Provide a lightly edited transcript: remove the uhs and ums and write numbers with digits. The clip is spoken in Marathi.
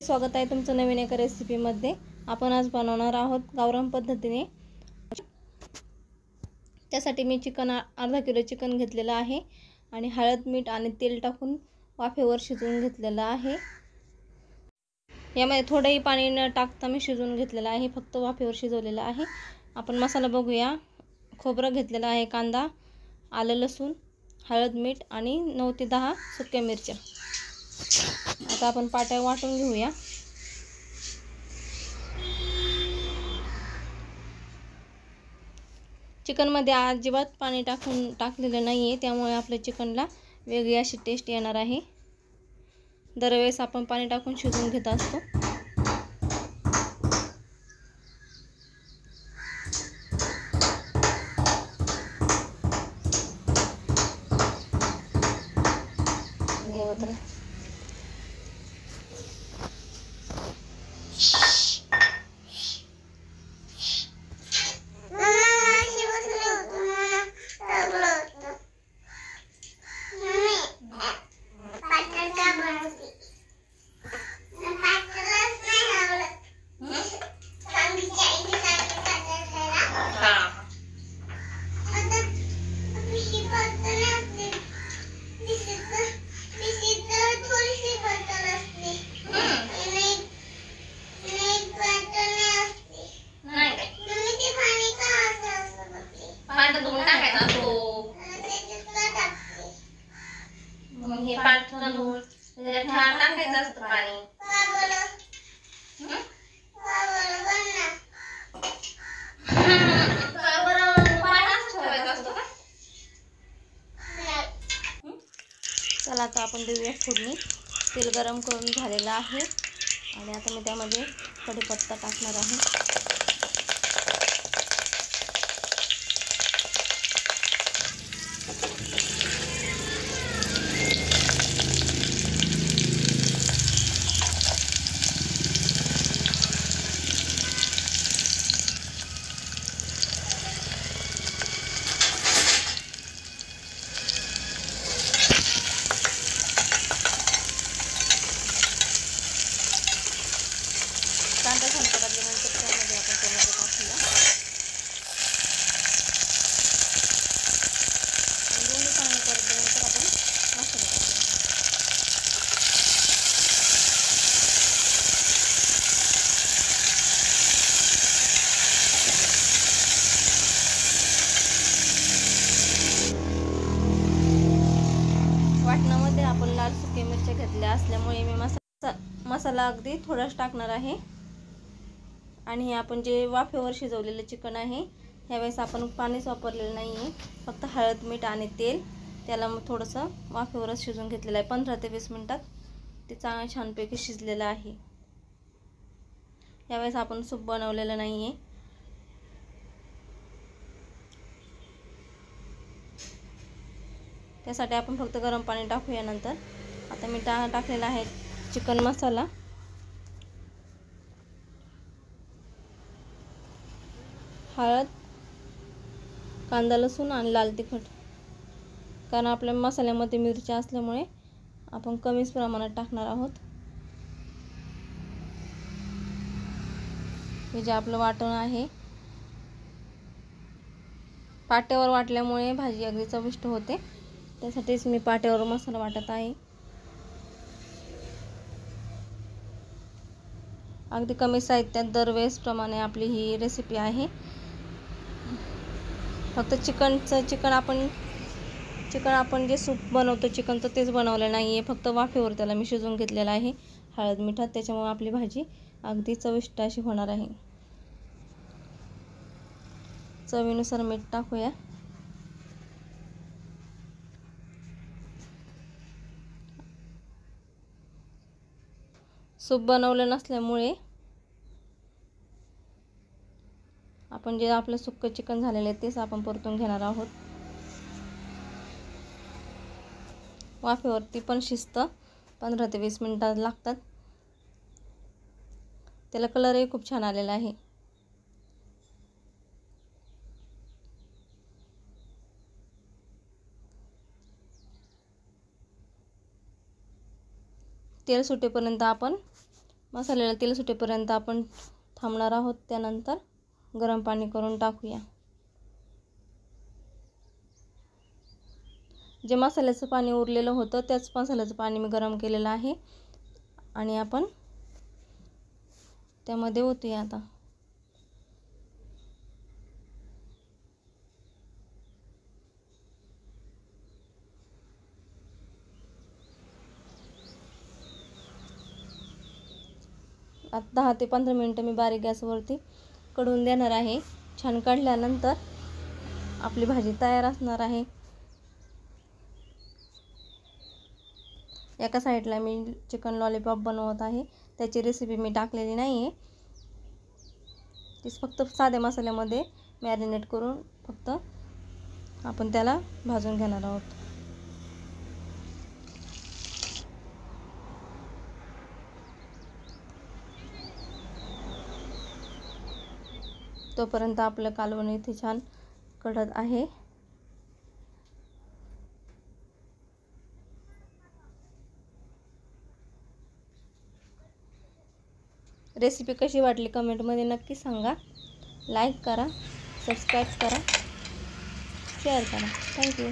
स्वागत आहे तुमचं नवीन एका रेसिपीमध्ये। आपण आज बनवणार आहोत गावरान पद्धतीने। त्यासाठी मी अर्धा किलो चिकन घेतलेलं आहे आणि हळद मीठ आणि तेल टाकून वाफेवर शिजवून घेतलेलं आहे। यामध्ये थोडंही पाणी न टाकता मी शिजवून घेतलेलं आहे, फक्त वाफेवर शिजवलेलं आहे। आपण मसाला बघूया। खोबरं घेतलेलं आहे, कांदा, आलं लसूण, हळद मीठ आणि 9 ते 10 सुक्या मिरच्या। आता आपण पाट्या वाटून घेऊया। चिकन मध्ये अजिबात पाणी टाकलेलं नाहीये, त्यामुळे आपल्या चिकनला वेगळी अशी टेस्ट येणार आहे। दरवेळेस आपण पाणी टाकून शिजवून घेत असतो। हे पाठ घालून त्याच्यात टाकायचं असतं पाणी। चला आता आपण देऊया फोडणी। तेल गरम करून झालेलं आहे आणि आता मी त्यामध्ये कढीपत्ता टाकणार आहे। कांदा छान परतल्यानंतर त्यामध्ये आपण टोमॅटो टाकूया आणि दोन्ही चांगले परतल्यानंतर आपण मसाला टाकूया। वाटणामध्ये आपण लाल सुके मिरच्या घेतल्या असल्यामुळे मी मसाला अगदी थोडाच टाकणार आहे। आणि आपण जे वाफेवर शिजवलेलं चिकन आहे, ह्यावेळेस आपण पाणीच वापरलेलं नाही आहे, फक्त हळद मीठ आणि तेल, त्याला मग थोडंसं वाफेवरच शिजवून घेतलेलं आहे। 15 ते 20 मिनिटात ते चांगलं छानपैकी शिजलेलं आहे। यावेळेस आपण सूप बनवलेलं नाही आहे। त्यासाठी आपण फक्त गरम पाणी टाकूया। नंतर आता मी टाकलेला आहे चिकन मसाला, हळद, कांदा लसूण आणि लाल तिखट। कारण आपल्या मसाल्यामध्ये मिरच्या असल्यामुळे आपण कमीच प्रमाणात टाकणार आहोत। हे जे आपलं वाटण आहे, पाट्यावर वाटल्यामुळे भाजी अगदी चविष्ट होते, त्यासाठीच मी पाट्यावर मसाला वाटत आहे। अगदी कमी साहित्यात दरवेळेस प्रमाणे आपली ही रेसिपी आहे। फक्त चिकन आपण जे सूप बनवतो चिकनचं तेच बनवलं नाही आहे, फक्त वाफेवर त्याला मी शिजवून घेतलेलं आहे हळद मिठात। त्याच्यामुळे आपली भाजी अगदी चविष्ट अशी होणार आहे। चवीनुसार मीठ टाकूया। सूप बनवलं नसल्यामुळे आपण जे आपलं सुक्कं चिकन झालेलं आहे तेच आपण परतून घेणार आहोत। वाफेवरती पण शिजतं, 15 ते 20 मिनिटात लागतात। त्याला कलरही खूप छान आलेला आहे। तेल सुटेपर्यंत आपण मसाल्याला तेल सुटेपर्यंत आपण थांबणार आहोत. त्यानंतर गरम पाणी करून टाकूया. जे मसाल्याचं पाणी उरलेलं होतं त्याच मसाल्याचं पाणी मी गरम केलेलं आहे आणि आपण त्यामध्ये ओतूया आता. आता 10 ते 15 मिनिटं मी बारीक गॅसवरती कढून देणार आहे. छान काढल्यानंतर आपली भाजी तयार असणार आहे. एका साईडला मी चिकन लॉलीपॉप बनवत आहे. त्याची रेसिपी मी टाकलेली नाही आहे. तीच फक्त साध्या मसाल्यामध्ये मॅरिनेट करून फक्त आपण त्याला भाजून घेणार आहोत. तोपर्यंत आपलं कालवण इथे छान कढत आहे. रेसिपी कशी वाटली कमेंटमध्ये नक्की सांगा. लाईक करा, सबस्क्राईब करा, शेअर करा. थँक्यू.